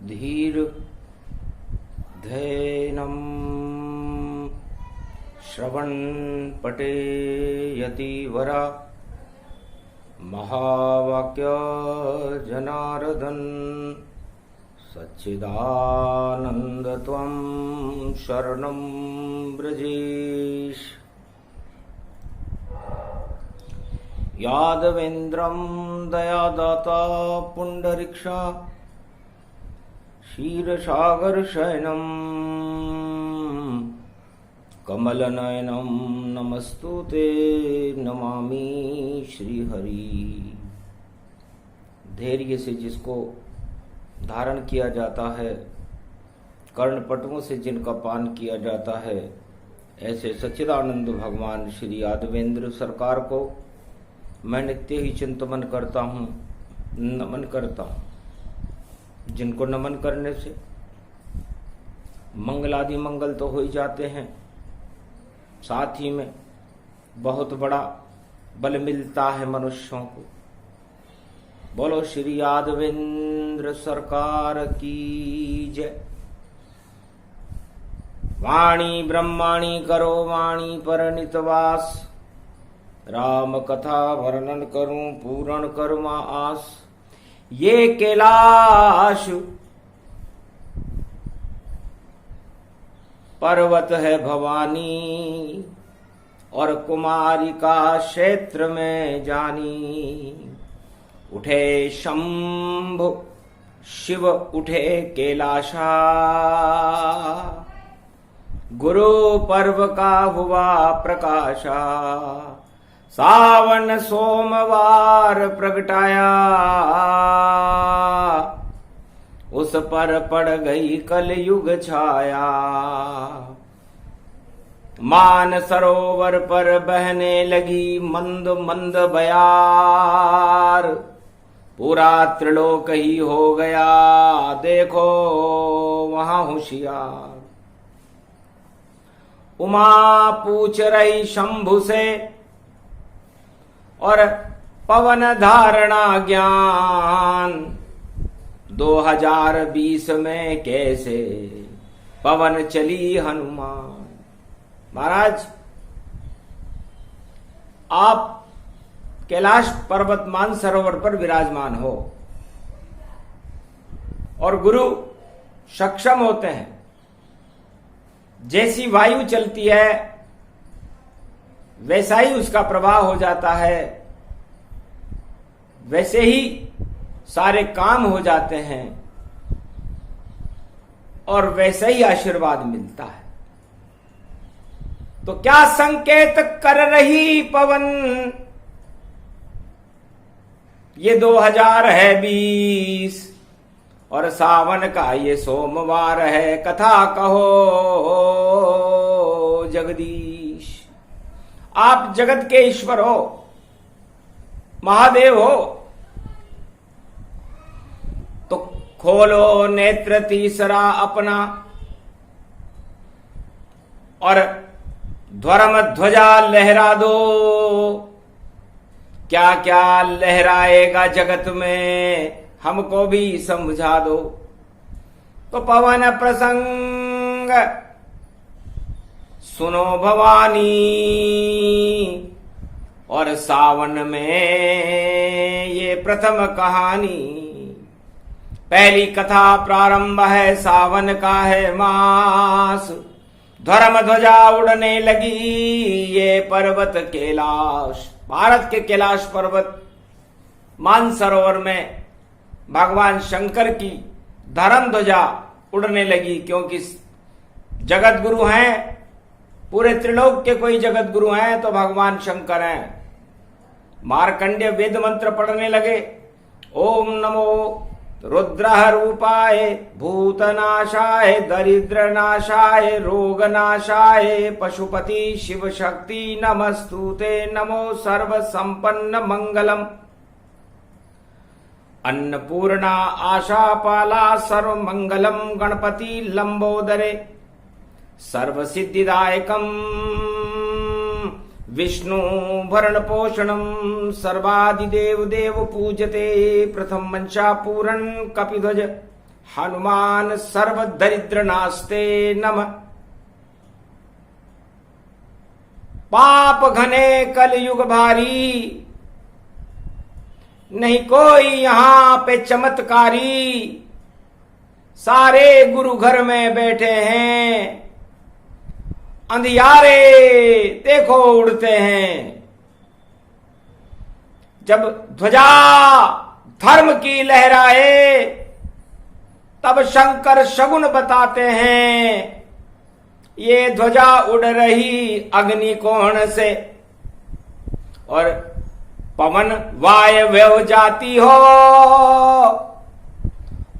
धीर धैनम श्रवण पटे यतिवरा महावाक्य जनार्दन सच्चिदानंद त्वं शरणं ब्रजेश। यादवेन्द्रं दयादाता पुंडरीक्षा क्षीरसागरशयनं कमलनयनं नमस्तुते नमामि श्रीहरि। धैर्य से जिसको धारण किया जाता है, कर्णपटुओं से जिनका पान किया जाता है, ऐसे सच्चिदानंद भगवान श्री यादवेंद्र सरकार को मैं नित्य ही चिंतन करता हूँ, नमन करता हूँ। जिनको नमन करने से मंगलादि मंगल तो हो ही जाते हैं, साथ ही में बहुत बड़ा बल मिलता है मनुष्यों को। बोलो श्री यादवेंद्र सरकार की जय। वाणी ब्रह्माणी करो वाणी पर नितवास, राम कथा वर्णन करूं पूर्ण कर्मा आस। ये कैलाश पर्वत है भवानी, और कुमारी का क्षेत्र में जानी। उठे शंभु शिव उठे कैलाशा, गुरु पर्व का हुआ प्रकाशा। सावन सोमवार प्रगटाया, उस पर पड़ गई कलयुग छाया। मान सरोवर पर बहने लगी मंद मंद बयार। पूरा त्रिलोक ही हो गया देखो वहां होशियार। उमा पूछ रही शंभु से, और पवन धारणा ज्ञान। 2020 में कैसे पवन चली हनुमान। महाराज, आप कैलाश पर्वत मान सरोवर पर विराजमान हो, और गुरु सक्षम होते हैं। जैसी वायु चलती है वैसा ही उसका प्रवाह हो जाता है, वैसे ही सारे काम हो जाते हैं, और वैसे ही आशीर्वाद मिलता है। तो क्या संकेत कर रही पवन, ये 2020 और सावन का ये सोमवार है। कथा कहो जगदीश। आप जगत के ईश्वर हो, महादेव हो, तो खोलो नेत्र तीसरा अपना, और धर्म ध्वजा लहरा दो। क्या क्या लहराएगा जगत में, हमको भी समझा दो। तो पवन प्रसंग सुनो भवानी, और सावन में ये प्रथम कहानी। पहली कथा प्रारंभ है, सावन का है मास। धर्म ध्वजा उड़ने लगी ये पर्वत कैलाश। भारत के कैलाश पर्वत मानसरोवर में भगवान शंकर की धर्म ध्वजा उड़ने लगी, क्योंकि जगत गुरु हैं। पूरे त्रिलोक के कोई जगत गुरु हैं तो भगवान शंकर हैं। मार्कंडेय वेद मंत्र पढ़ने लगे। ओम नमो रुद्र रूपाय भूतनाशाय दरिद्रनाशाय रोगनाशाय पशुपति शिव शक्ति नमस्तुते। नमो सर्व संपन्न मंगलम अन्नपूर्णा आशापाला सर्व मंगलम गणपति लंबोदरे सर्व सिद्धिदायकम विष्णु भरण पोषणम सर्वादिदेव देव पूजते। प्रथम मंशा पूरण कपिध्वज हनुमान सर्व दरिद्र नास्ते नमः। पाप घने कलयुग भारी, नहीं कोई यहां पे चमत्कारी। सारे गुरु घर में बैठे हैं, अंधियारे देखो उड़ते हैं। जब ध्वजा धर्म की लहराए, तब शंकर शगुन बताते हैं। ये ध्वजा उड़ रही अग्नि कोण से, और पवन वायव्य जाती हो,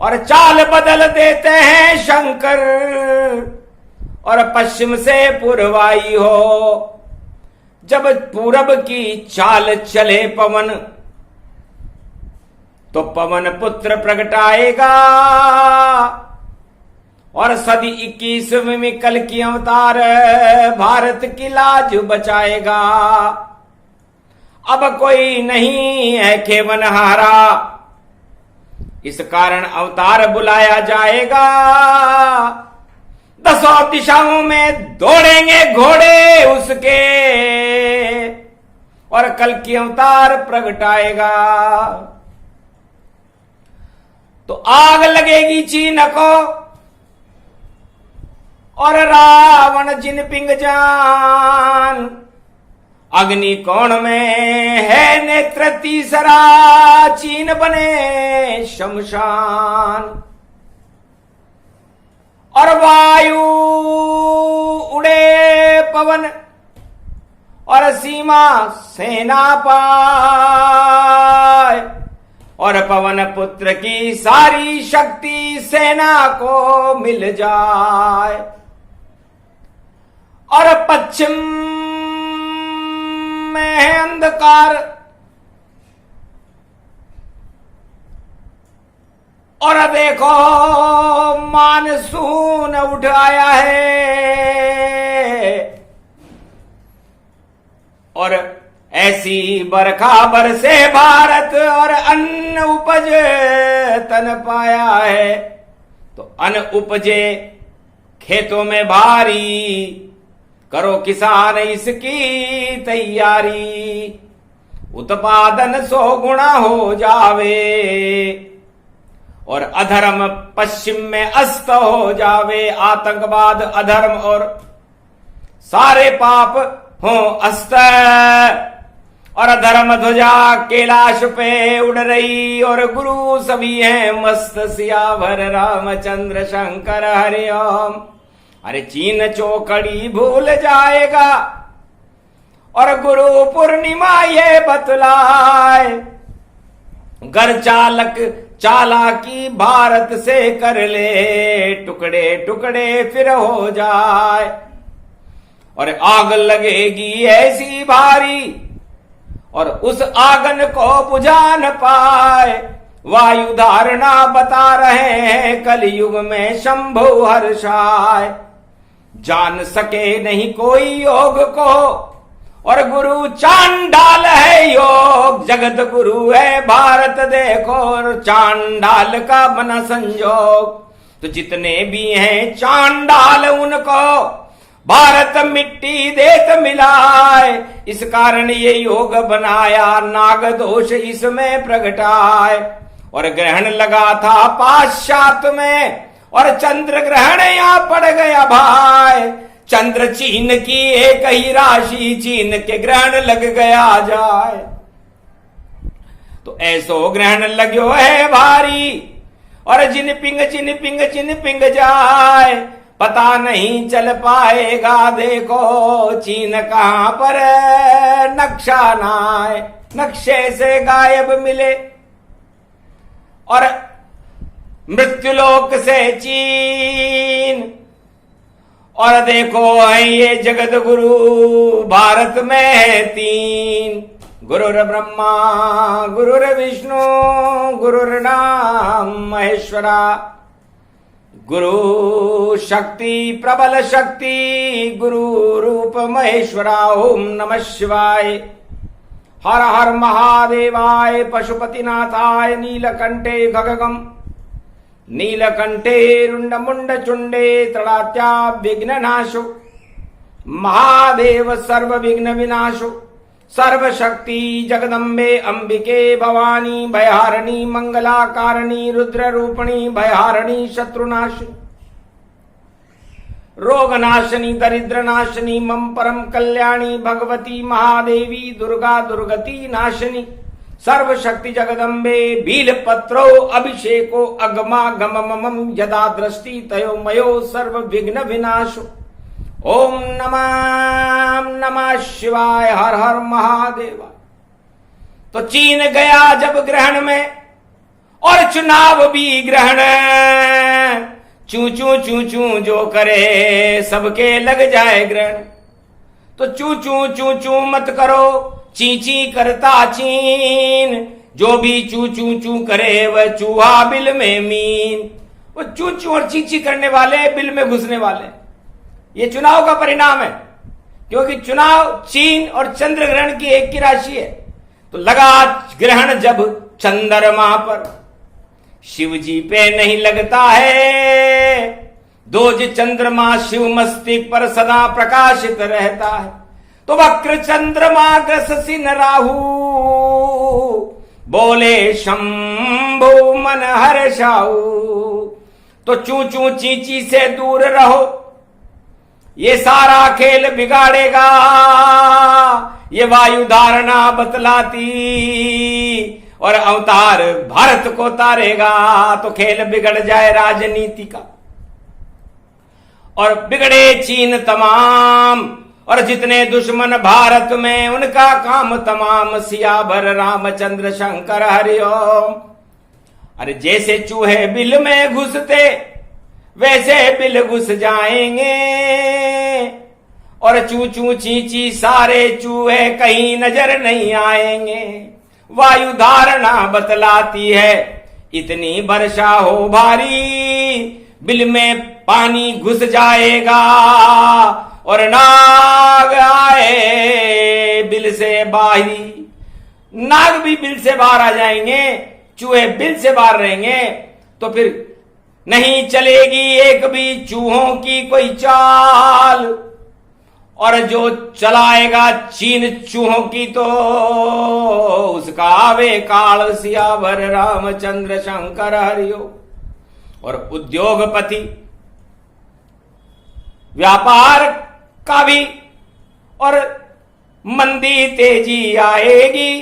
और चाल बदल देते हैं शंकर, और पश्चिम से पूर्वाई हो। जब पूरब की चाल चले पवन, तो पवन पुत्र प्रगटाएगा, और सदी 21 में कल की अवतार भारत की लाज बचाएगा। अब कोई नहीं है खेवनहारा, इस कारण अवतार बुलाया जाएगा। 10 दिशाओं में दौड़ेंगे घोड़े उसके, और कल की अवतार प्रगटाएगा। तो आग लगेगी चीन को, और रावण जिन पिंग जान। अग्नि कोण में है नेत्र तीसरा, चीन बने शमशान। और वायु उड़े पवन, और सीमा सेना पाए, और पवन पुत्र की सारी शक्ति सेना को मिल जाए। और पश्चिम में है अंधकार, और देखो मानसून उठ आया है, और ऐसी बरखा बरसे भारत, और अन्न उपज तन पाया है। तो अन्न उपजे खेतों में भारी, करो किसान इसकी तैयारी। उत्पादन 100 गुना हो जावे, और अधर्म पश्चिम में अस्त हो जावे। आतंकवाद, अधर्म और सारे पाप हो अस्त, और धर्म ध्वजा कैलाश पे उड़ रही, और गुरु सभी हैं मस्त। सियावर रामचंद्र शंकर हरि ओम। अरे चीन चौकड़ी भूल जाएगा, और गुरु पूर्णिमा ये बतलाए। घर चालक चालाकी भारत से कर ले, टुकड़े टुकड़े फिर हो जाए। और आग लगेगी ऐसी भारी, और उस आगन को बुझा न पाए। वायु धारणा बता रहे हैं, कलयुग में शंभु हर्षाय। जान सके नहीं कोई योग को, और गुरु चांडाल है योग। जगत गुरु है भारत देखो, और चांडाल का बना संजोग। तो जितने भी हैं चांडाल, उनको भारत मिट्टी देत मिलाए। इस कारण ये योग बनाया, नाग दोष इसमें प्रगटाए। और ग्रहण लगा था पाश्चात्य में, और चंद्र ग्रहण यहां पड़ गया भाई। चंद्र चीन की एक ही राशि, चीन के ग्रहण लग गया जाए। तो ऐसो ग्रहण लगो है भारी, और जिन पिंग जाए। पता नहीं चल पाएगा, देखो चीन कहां पर नक्शा नाए, नक्शे से गायब मिले। और मृत्युलोक से चीन, और देखो है ये जगत गुरु भारत में है 3। गुरुर ब्रह्मा गुरुर विष्णु गुरुर्नाम महेश्वरा। गुरु शक्ति प्रबल शक्ति, गुरु रूप महेश्वरा। ओम नमः शिवाय। हर हर महादेवाय, पशुपतिनाथाय, नीलकंठे खगगम नीलकंठे रुंडमुंड चुंडे तड़ात्या विघ्ननाशो महादेव सर्व विघ्न विनाशो सर्वशक्ति जगदम्बे अंबिके भवानी भयहारिणी मंगलाकारिणी रुद्र रूपिणी भयहारिणी शत्रुनाशिनी रोगनाशिनी दरिद्रनाशिनी मम परम कल्याणी भगवती महादेवी दुर्गा दुर्गति नाशिनी सर्वशक्ति जगदम्बे बीलपत्रो अभिषेको अगमा गममम यदा दृष्टि तयो मयो सर्व विघ्न विनाशो ओम नमः शिवाय हर हर महादेवा। तो चीन गया जब ग्रहण में और चुनाव भी ग्रहण, चू चू चू चू जो करे सबके लग जाए ग्रहण। तो चू चू चू चू मत करो, ची ची करता चीन, जो भी चू चू चू करे वह चूहा बिल में मीन। वो चू चू और ची ची करने वाले बिल में घुसने वाले, ये चुनाव का परिणाम है। क्योंकि चुनाव चीन और चंद्र ग्रहण की एक की राशि है। तो लगा ग्रहण जब चंद्रमा पर, शिव जी पे नहीं लगता है, दोज चंद्रमा शिव मस्तिष्क पर सदा प्रकाशित रहता है। तो वक्र चंद्रमा ग्रसिन राहु, बोले शंभु मन हर्षाऊ। तो चू चू चींची से दूर रहो, ये सारा खेल बिगाड़ेगा। ये वायु धारणा बतलाती और अवतार भारत को तारेगा। तो खेल बिगड़ जाए राजनीति का और बिगड़े चीन तमाम, और जितने दुश्मन भारत में उनका काम तमाम। सियावर रामचंद्र शंकर हरिओम। अरे जैसे चूहे बिल में घुसते वैसे बिल घुस जाएंगे, और चू चू ची ची सारे चूहे कहीं नजर नहीं आएंगे। वायु धारणा बतलाती है इतनी वर्षा हो भारी, बिल में पानी घुस जाएगा और नाग आए बिल से बाहरी। नाग भी बिल से बाहर आ जाएंगे, चूहे बिल से बाहर रहेंगे। तो फिर नहीं चलेगी एक भी चूहों की कोई चाल, और जो चलाएगा चीन चूहों की तो उसका आवे काल। सियावर रामचंद्र शंकर हरिओ। और उद्योगपति व्यापार का भी और मंदी तेजी आएगी,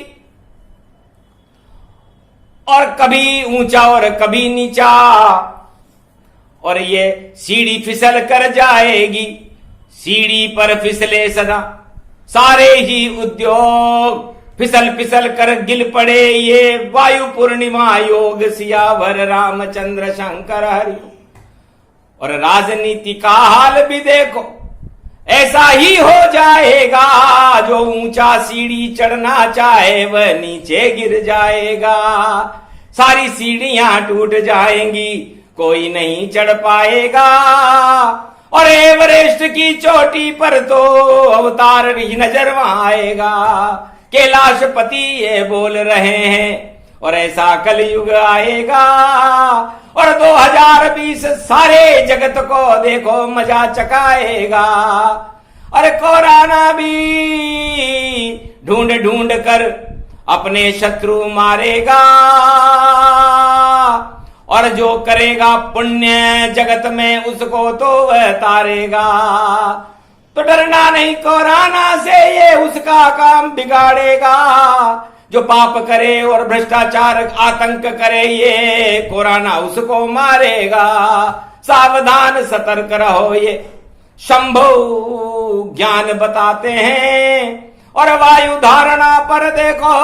और कभी ऊंचा और कभी नीचा, और ये सीढ़ी फिसल कर जाएगी। सीढ़ी पर फिसले सदा सारे ही उद्योग, फिसल फिसल कर गिल पड़े ये वायु पूर्णिमा योग। सियावर रामचंद्र शंकर हरि। और राजनीति का हाल भी देखो, ऐसा ही हो जाएगा। जो ऊंचा सीढ़ी चढ़ना चाहे वह नीचे गिर जाएगा। सारी सीढ़ियां टूट जाएंगी, कोई नहीं चढ़ पाएगा। और एवरेस्ट की चोटी पर तो अवतार ही नजर आएगा। कैलाशपति ये बोल रहे हैं, और ऐसा कलयुग आएगा। और 2020 सारे जगत को देखो मजा चकाएगा। अरे कोरोना भी ढूंढ ढूंढ कर अपने शत्रु मारेगा, और जो करेगा पुण्य जगत में उसको तो वह तारेगा। तो डरना नहीं कोरोना से, ये उसका काम बिगाड़ेगा। जो पाप करे और भ्रष्टाचार आतंक करे, ये कोरोना उसको मारेगा। सावधान सतर्क रहो, ये शंभु ज्ञान बताते हैं। और वायु धारणा पर देखो,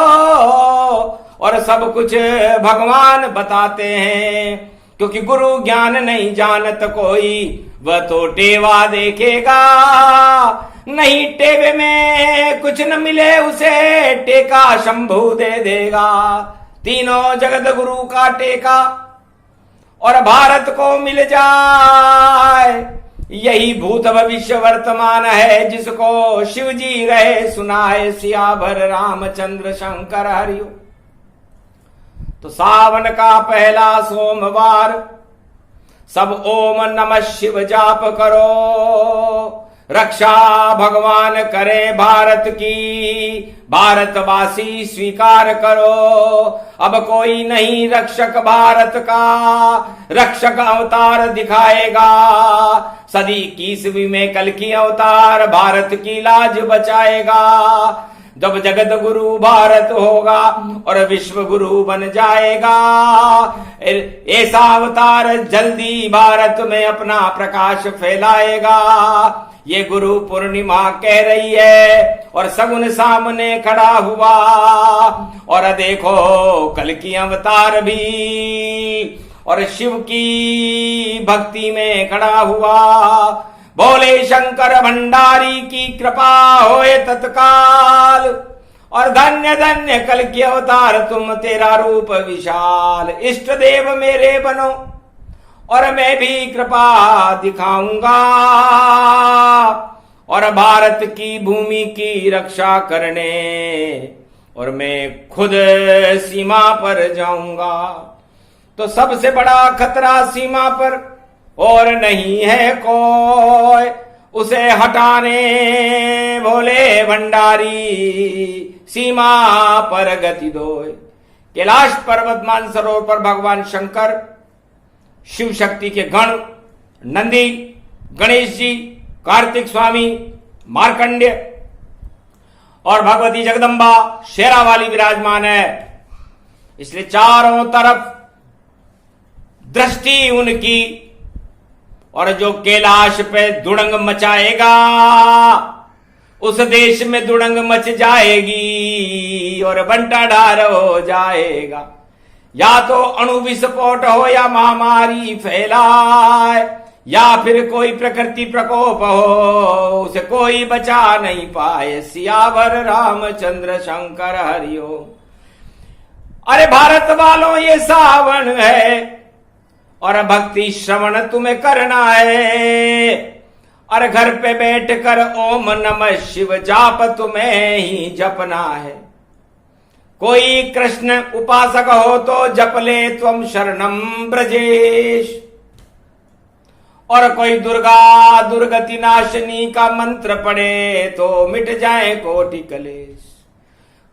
और सब कुछ भगवान बताते हैं। क्योंकि गुरु ज्ञान नहीं जानत कोई, वह तो टेवा देखेगा। नहीं टेवे में कुछ न मिले उसे, टेका शंभु दे देगा। तीनों जगत गुरु का टेका और भारत को मिल जाए, यही भूत भविष्य वर्तमान है। जिसको शिव जी रहे सुनाए, सियावर रामचंद्र शंकर हरिओ। तो सावन का पहला सोमवार सब ओम नमः शिव जाप करो। रक्षा भगवान करें भारत की, भारतवासी स्वीकार करो। अब कोई नहीं रक्षक भारत का, रक्षक अवतार दिखाएगा। सदी 21वीं में कल्कि अवतार भारत की लाज बचाएगा। जब जगत गुरु भारत होगा और विश्व गुरु बन जाएगा, ऐसा अवतार जल्दी भारत में अपना प्रकाश फैलाएगा। ये गुरु पूर्णिमा कह रही है और सगुन सामने खड़ा हुआ, और देखो कल्कि अवतार भी और शिव की भक्ति में खड़ा हुआ। बोले शंकर भंडारी की कृपा होए तत्काल, और धन्य धन्य कल्कि अवतार तुम, तेरा रूप विशाल। इष्ट देव मेरे बनो और मैं भी कृपा दिखाऊंगा, और भारत की भूमि की रक्षा करने और मैं खुद सीमा पर जाऊंगा। तो सबसे बड़ा खतरा सीमा पर और नहीं है कोई, उसे हटाने भोले भंडारी सीमा पर गति दोय। कैलाश पर्वत मानसरोवर पर भगवान शंकर, शिव शक्ति के गण, नंदी, गणेश जी, कार्तिक स्वामी, मार्कंडेय और भगवती जगदम्बा शेरावाली विराजमान है। इसलिए चारों तरफ दृष्टि उनकी, और जो कैलाश पे दुड़ंग मचाएगा उस देश में दुड़ंग मच जाएगी और बंटाढार हो जाएगा। या तो अणु विस्फोट हो, या महामारी फैलाए, या फिर कोई प्रकृति प्रकोप हो, उसे कोई बचा नहीं पाए। सियावर रामचंद्र शंकर हरिओम। अरे भारत वालों, ये सावन है और भक्ति श्रवण तुम्हें करना है, और घर पे बैठकर ओम नमः शिव जाप तुम्हें ही जपना है। कोई कृष्ण उपासक हो तो जप ले त्वम शरणम ब्रजेश, और कोई दुर्गा दुर्गति नाशिनी का मंत्र पढ़े तो मिट जाए कोटि कलेश।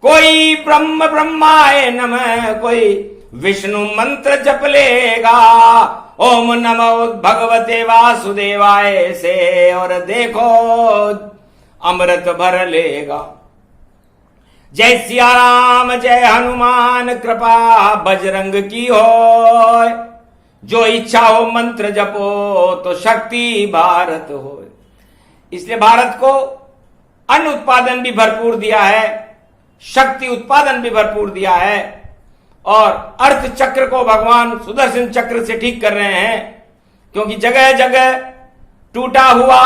कोई ब्रह्म ब्रह्माय नमः, कोई विष्णु मंत्र जप लेगा ओम नमो भगवते वासुदेवाय से, और देखो अमृत भर लेगा। जय सिया राम जय हनुमान, कृपा बजरंग की हो। जो इच्छा हो मंत्र जपो तो शक्ति भारत हो। इसलिए भारत को अन्न उत्पादन भी भरपूर दिया है, शक्ति उत्पादन भी भरपूर दिया है, और अर्थ चक्र को भगवान सुदर्शन चक्र से ठीक कर रहे हैं, क्योंकि जगह जगह टूटा हुआ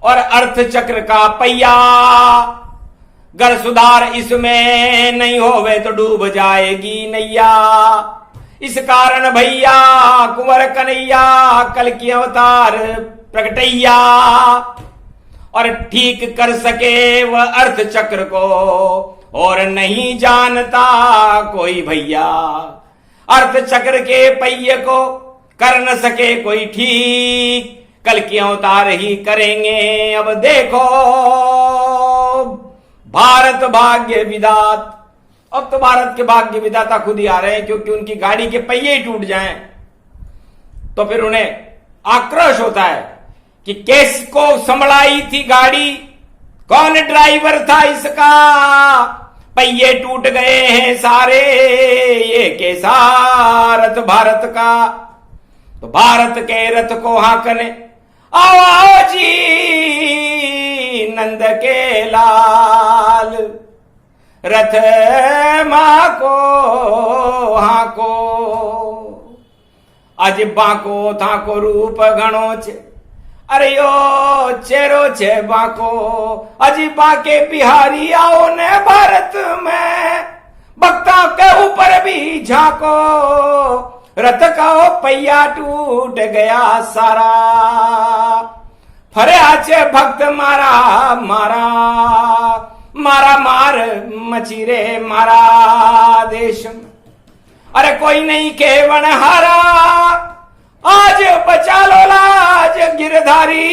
और अर्थ चक्र का पहिया, गर सुधार इसमें नहीं होवे तो डूब जाएगी नैया। इस कारण भैया कुंवर कन्हैया कल्कि अवतार प्रकटैया, और ठीक कर सके वह अर्थ चक्र को, और नहीं जानता कोई भैया। अर्थ चक्र के पहिए को कर न सके कोई ठीक, कल्कि अवतार ही करेंगे। अब देखो भारत भाग्य विधात, अब तो भारत के भाग्य विधाता खुद ही आ रहे हैं, क्योंकि उनकी गाड़ी के पहिए ही टूट जाएं तो फिर उन्हें आक्रोश होता है कि किसको संभलाई थी गाड़ी, कौन ड्राइवर था इसका, पहिए टूट गए हैं सारे, ये कैसा रथ भारत का। तो भारत के रथ को हांकने आओ आओ जी नंद के लाल, रथ मां को हांको। आज बाको थाको रूप घणो छे, अरे यो चेरो छे बाको। अजी बाके बिहारी आओ ने भारत में, भक्ता के ऊपर भी झांको। रथ का पहिया टूट गया सारा, फरे आचे भक्त मारा मारा, मारा मार मची रे मारा देश। अरे कोई नहीं केवण हारा, आज बिहारी,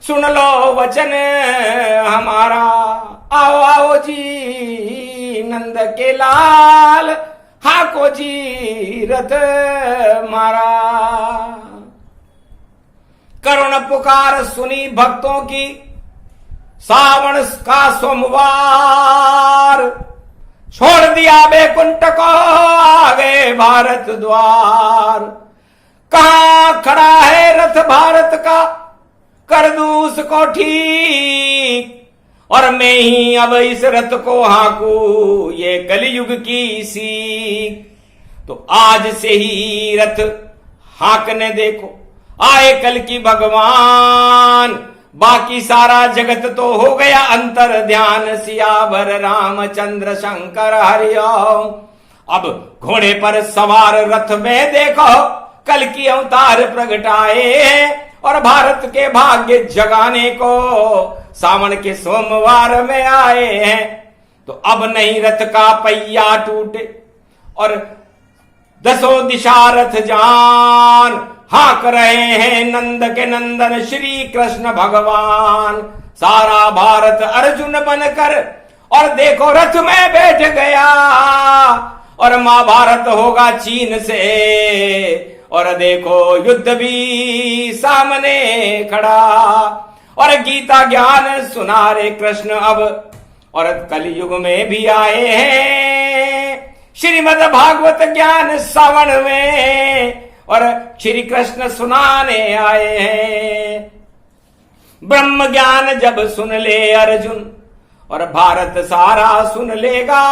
सुन लो वचन हमारा। आओ आओ जी नंद के लाल, हाको जी रथ मारा। करुण पुकार सुनी भक्तों की, सावन का सोमवार, छोड़ दिया बैकुंठ को, आ गए भारत द्वार। कहां खड़ा है रथ भारत का, कर दूं उसको ठीक, और मैं ही अब इस रथ को हाकू, ये कलयुग की सीख। तो आज से ही रथ हाकने देखो, आए कल की भगवान। बाकी सारा जगत तो हो गया अंतर ध्यान, सियावर रामचंद्र शंकर हरिओम। अब घोड़े पर सवार रथ में देखो, कल की अवतार प्रगटाए, और भारत के भाग्य जगाने को सावन के सोमवार में आए हैं। तो अब नहीं रथ का पहिया टूटे, और दसों दिशा रथ जान, हाँक रहे हैं नंद के नंदन श्री कृष्ण भगवान। सारा भारत अर्जुन बनकर, और देखो रथ में बैठ गया, और महाभारत होगा चीन से, और देखो युद्ध भी सामने खड़ा। और गीता ज्ञान सुना रे कृष्ण अब, और कलयुग में भी आए हैं श्रीमद् भागवत ज्ञान सावन में, और श्री कृष्ण सुनाने आए हैं। ब्रह्म ज्ञान जब सुन ले अर्जुन, और भारत सारा सुन लेगा,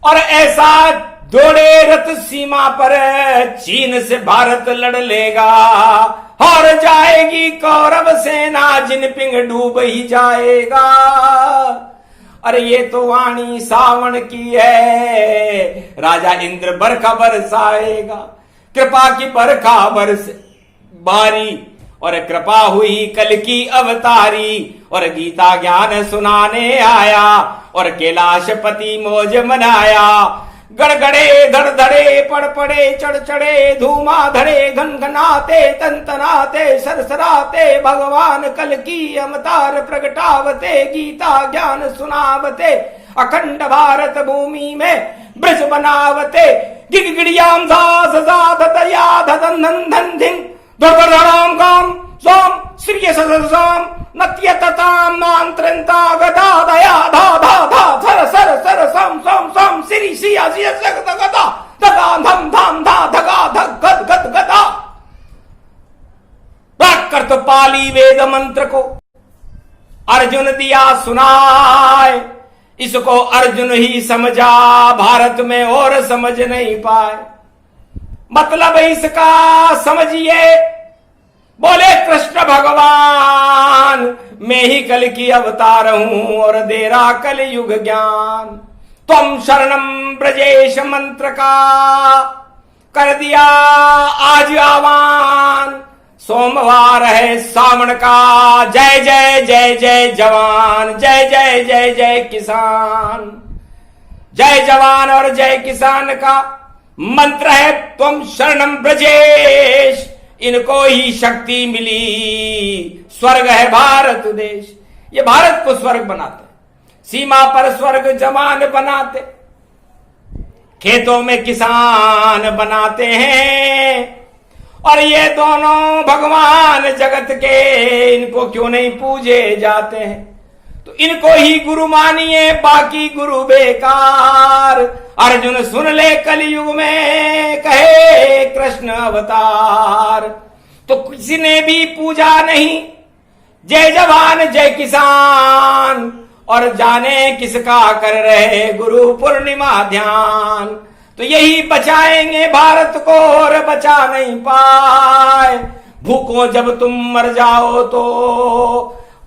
और ऐसा दौड़े रथ सीमा पर, चीन से भारत लड़ लेगा। हार जाएगी कौरव सेना, जिनपिंग डूब ही जाएगा। अरे ये तो वाणी सावन की है, राजा इंद्र बरखा बरसाएगा। कृपा की बरखा बरस बारी, और कृपा हुई कल की अवतारी, और गीता ज्ञान सुनाने आया, और कैलाशपति मौज मनाया। गड़गड़े धड़धड़े पड़ पड़े चढ़ चढ़े, धूमा धड़े घनघनाते तंतनाते सरसराते, भगवान कल की अवतार प्रगटावते, गीता ज्ञान सुनावते, अखंड भारत भूमि में ब्रज बनावते। गिड़गिड़ियाम सास साधत याद धन धन धिंग, धड़धड़ाम काम सोम श्री सम नत्यतताम मांत्रंता गदा दया धा धा धा सर सर सर सम सम सम श्री सिया सिया जगत गदा धगा धम धाम धा धगा धग गद गद गदा। कर तो पाली वेद मंत्र को अर्जुन दिया सुनाए, इसको अर्जुन ही समझा, भारत में और समझ नहीं पाए। मतलब इसका समझिए, बोले कृष्ण भगवान, मैं ही कल की अवतार हूं, और दे रहा कल युग ज्ञान। तुम शरणम ब्रजेश मंत्र का कर दिया आज आह्वान। सोमवार है सावन का, जय जय जय जय जवान, जय जय जय जय किसान। जय जवान और जय किसान का मंत्र है तुम शरणम ब्रजेश, इनको ही शक्ति मिली। स्वर्ग है भारत देश, ये भारत को स्वर्ग बनाते, सीमा पर स्वर्ग जवान बनाते, खेतों में किसान बनाते हैं। और ये दोनों भगवान जगत के, इनको क्यों नहीं पूजे जाते हैं? तो इनको ही गुरु मानिए, बाकी गुरु बेकार। अर्जुन सुन ले कलयुग में कहे कृष्ण अवतार। तो किसी ने भी पूजा नहीं, जय जवान जय किसान, और जाने किसका कर रहे गुरु पूर्णिमा ध्यान। तो यही बचाएंगे भारत को, और बचा नहीं पाए। भूखों जब तुम मर जाओ तो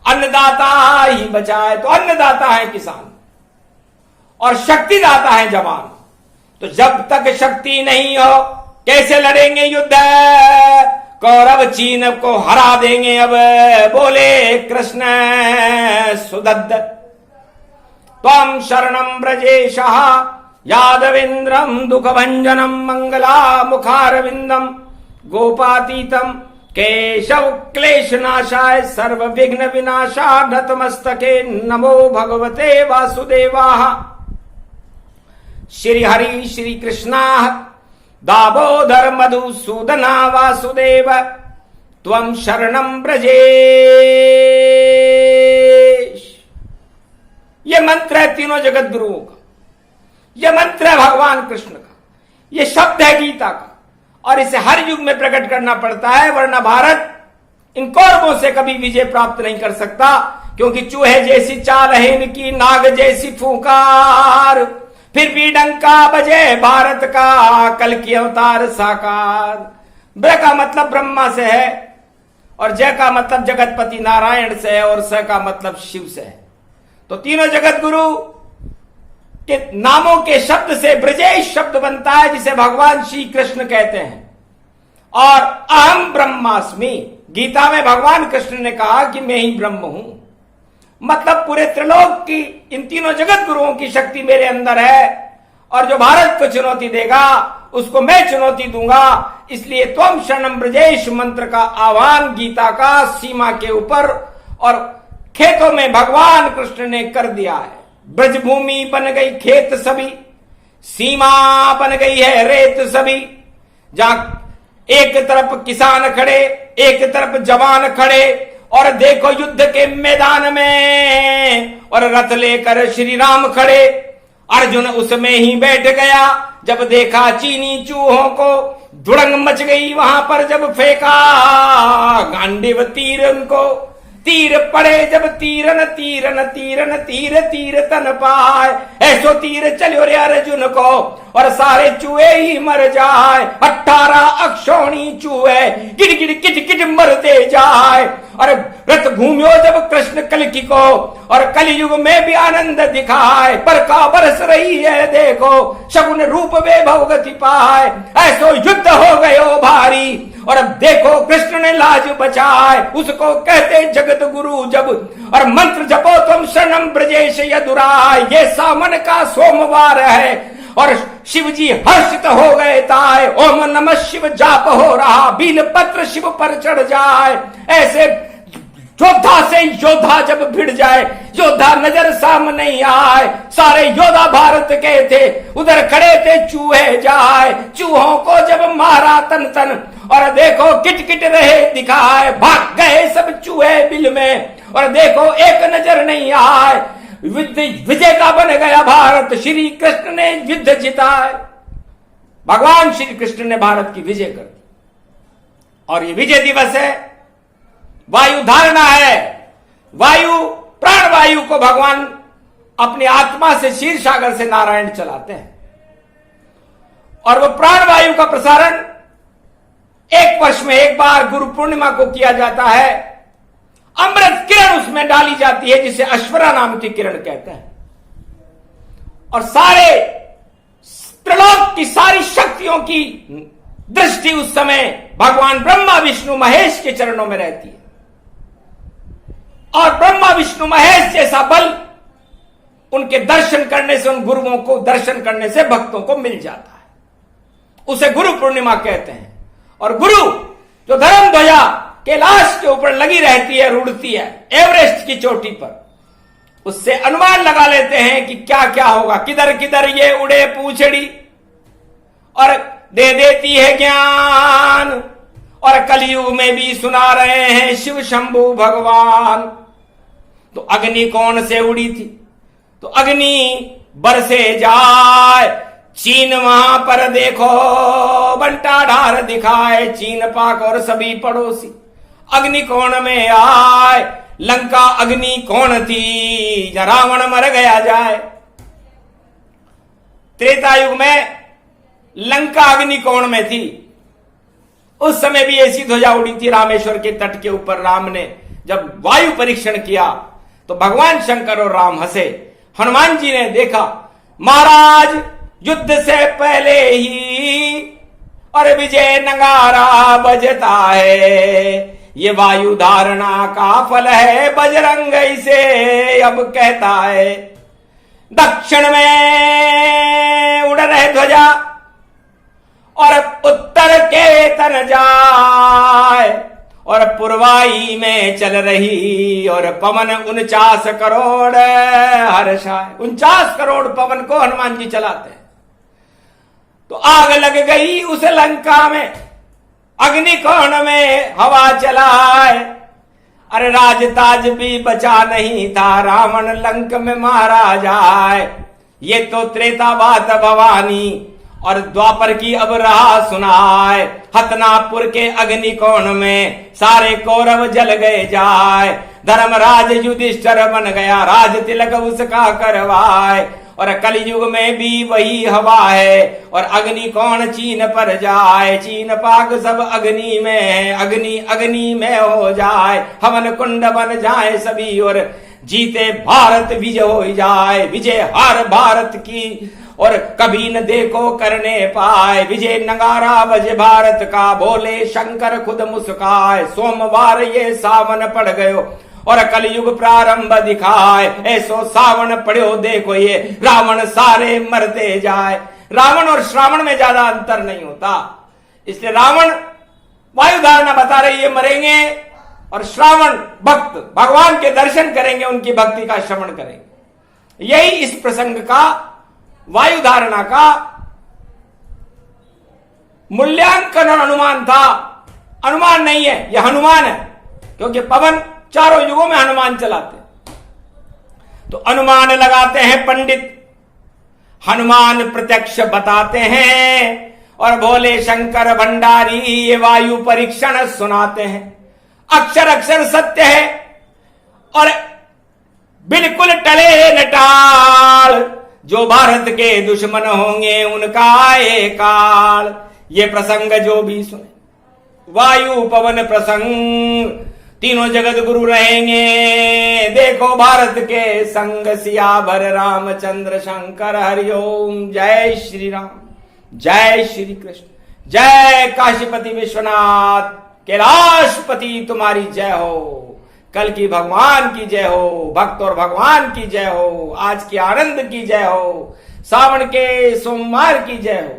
अन्नदाता ही बचाए। तो अन्नदाता है किसान और शक्तिदाता है जवान। तो जब तक शक्ति नहीं हो कैसे लड़ेंगे युद्ध? कौरव चीन को हरा देंगे अब, बोले कृष्ण सुदद्द। त्वं शरणं ब्रजेशः यादवेन्द्रं दुःखभञ्जनं मंगला मुखारविंदम गोपातीतम केशव क्लेश नाशाय सर्व विघ्न विनाशा नतमस्तके नमो भगवते वासुदेवाः। श्री हरि श्री कृष्णा दामोदर मधुसूदना वासुदेव त्वं शरणं ब्रजेश। ये मंत्र है तीनों जगत गुरुओं का, ये मंत्र है भगवान कृष्ण का, ये शब्द है गीता का, और इसे हर युग में प्रकट करना पड़ता है, वरना भारत इन कौरवों से कभी विजय प्राप्त नहीं कर सकता। क्योंकि चूहे जैसी चाल है इनकी, नाग जैसी फूंकार, फिर भी डंका बजे भारत का, कल की अवतार साकार। ब्र का मतलब ब्रह्मा से है, और जय का मतलब जगतपति नारायण से है, और स का मतलब शिव से है। तो तीनों जगत गुरु के नामों के शब्द से ब्रजेश शब्द बनता है, जिसे भगवान श्री कृष्ण कहते हैं। और अहम ब्रह्मास्मि, गीता में भगवान कृष्ण ने कहा कि मैं ही ब्रह्म हूं। मतलब पूरे त्रिलोक की इन तीनों जगत गुरुओं की शक्ति मेरे अंदर है, और जो भारत को चुनौती देगा उसको मैं चुनौती दूंगा। इसलिए त्वं शरणं ब्रजेश मंत्र का आह्वान गीता का सीमा के ऊपर और खेतों में भगवान कृष्ण ने कर दिया है। ब्रजभूमि बन गई खेत सभी, सीमा बन गई है रेत सभी। जहां एक तरफ किसान खड़े, एक तरफ जवान खड़े, और देखो युद्ध के मैदान में, और रथ लेकर श्री राम खड़े। अर्जुन उसमें ही बैठ गया, जब देखा चीनी चूहों को। धुड़ंग मच गई वहां पर जब फेंका गांडीव तीर उनको। तीर पड़े जब तीरन तीरन तीरन तीर तीर तन पाए, ऐसो तीर चलो रे अर्जुन को, और सारे चूहे ही मर जाए। 18 अक्षौणी चूहे गिड़ गिड़ किट किट मरते जाए। और रथ घूमियो जब कृष्ण कल्कि को, और कलयुग में भी आनंद दिखाए। बरखा बरस रही है देखो, शगुन रूप वैभव गति पाए। ऐसो युद्ध हो गयो भारी, और अब देखो कृष्ण ने लाज बचाए। उसको कहते जगत गुरु जब, और मंत्र जपो तुम शरणं ब्रजेश यदुराय। ये सावन का सोमवार है, और शिव जी हर्षित हो गए ताए। ओम नमः शिव जाप हो रहा, बील पत्र शिव पर चढ़ जाए। ऐसे योद्धा से योद्धा जब भिड़ जाए, योद्धा नजर सामने आए। सारे योद्धा भारत के थे, उधर खड़े थे चूहे जाए। चूहों को जब मारा तन तन, और देखो किट किट रहे दिखाए। भाग गए सब चूहे बिल में, और देखो एक नजर नहीं आए। विजय का बन गया भारत, श्री कृष्ण ने युद्ध जिताए। भगवान श्री कृष्ण ने भारत की विजय कर दी, और ये विजय दिवस है। वायु धारणा है, वायु प्राण वायु को भगवान अपनी आत्मा से क्षीर सागर से नारायण चलाते हैं, और वो प्राण वायु का प्रसारण 1 वर्ष में एक बार गुरु पूर्णिमा को किया जाता है। अमृत किरण उसमें डाली जाती है, जिसे अश्वरा नाम की किरण कहते हैं, और सारे त्रिलोक की सारी शक्तियों की दृष्टि उस समय भगवान ब्रह्मा विष्णु महेश के चरणों में रहती है। और ब्रह्मा विष्णु महेश जैसा बल उनके दर्शन करने से, उन गुरुओं को दर्शन करने से भक्तों को मिल जाता है। उसे गुरु पूर्णिमा कहते हैं। और गुरु जो धर्म ध्वजा कैलाश के ऊपर लगी रहती है, रुड़ती है एवरेस्ट की चोटी पर, उससे अनुमान लगा लेते हैं कि क्या क्या होगा। किधर किधर ये उड़े पूछड़ी, और दे देती है ज्ञान। और कलयुग में भी सुना रहे हैं शिव शंभु भगवान। तो अग्नि कौन से उड़ी थी, तो अग्नि बरसे जाए। चीन वहां पर देखो बंटा ढार दिखाए, चीन पाक और सभी पड़ोसी। अग्नि कौन में आए, लंका अग्नि कौन थी, रावण मर गया जाए। त्रेता युग में लंका अग्नि कौन में थी। उस समय भी ऐसी ध्वजा उड़ी थी रामेश्वर के तट के ऊपर। राम ने जब वायु परीक्षण किया तो भगवान शंकर और राम हंसे। हनुमान जी ने देखा, महाराज युद्ध से पहले ही और विजय नगारा बजता है, ये वायु धारणा का फल है, बजरंग इसे अब कहता है। दक्षिण में उड़ रहे ध्वजा, और उत्तर के तन जाए, और पुरवाई में चल रही और पवन 49 करोड़ हर्षाए। 49 करोड़ पवन को हनुमान जी चलाते हैं। तो आग लग गई उस लंका में, अग्निकोण में हवा चलाए। अरे राजताज भी बचा नहीं था, रावण लंक में मारा जाए। ये तो त्रेता बात भवानी, और द्वापर की अब रहा सुनाए। हतनापुर के अग्निकोण में सारे कौरव जल गए जाए। धर्मराज युधिष्ठिर बन गया, राज तिलक उसका करवाए। और कलयुग में भी वही हवा है, और अग्नि कौन चीन पर जाए। चीन पाक सब अग्नि में है, अग्नि अग्नि में हो जाए। हवन कुंड बन जाए सभी, और जीते भारत विजय हो जाए। विजय हर भारत की और कभी न देखो करने पाए। विजय नगारा बजे भारत का, बोले शंकर खुद मुस्काए। सोमवार ये सावन पड़ गयो और कलयुग प्रारंभ दिखाए। ऐसो सावन पड़ो देखो ये, रावण सारे मरते जाए। रावण और श्रावण में ज्यादा अंतर नहीं होता, इसलिए रावण वायु धारणा बता रही है मरेंगे, और श्रावण भक्त भगवान के दर्शन करेंगे, उनकी भक्ति का श्रवण करेंगे। यही इस प्रसंग का, वायु धारणा का मूल्यांकन और अनुमान था। अनुमान नहीं है, यह हनुमान है, क्योंकि पवन चारों युगों में हनुमान चलाते। तो अनुमान लगाते हैं पंडित, हनुमान प्रत्यक्ष बताते हैं, और भोले शंकर भंडारी ये वायु परीक्षण सुनाते हैं। अक्षर अक्षर सत्य है, और बिल्कुल टले न टाल। जो भारत के दुश्मन होंगे उनका आए काल। ये प्रसंग जो भी सुने, वायु पवन प्रसंग, तीनों जगत गुरु रहेंगे। देखो भारत के संग, सियावर रामचंद्र शंकर हरिओम। जय श्री राम, जय श्री कृष्ण, जय काशीपति विश्वनाथ, कैलाशपति तुम्हारी जय हो। कल की भगवान की जय हो, भक्त और भगवान की जय हो, आज की आनंद की जय हो, सावन के सोमवार की जय हो।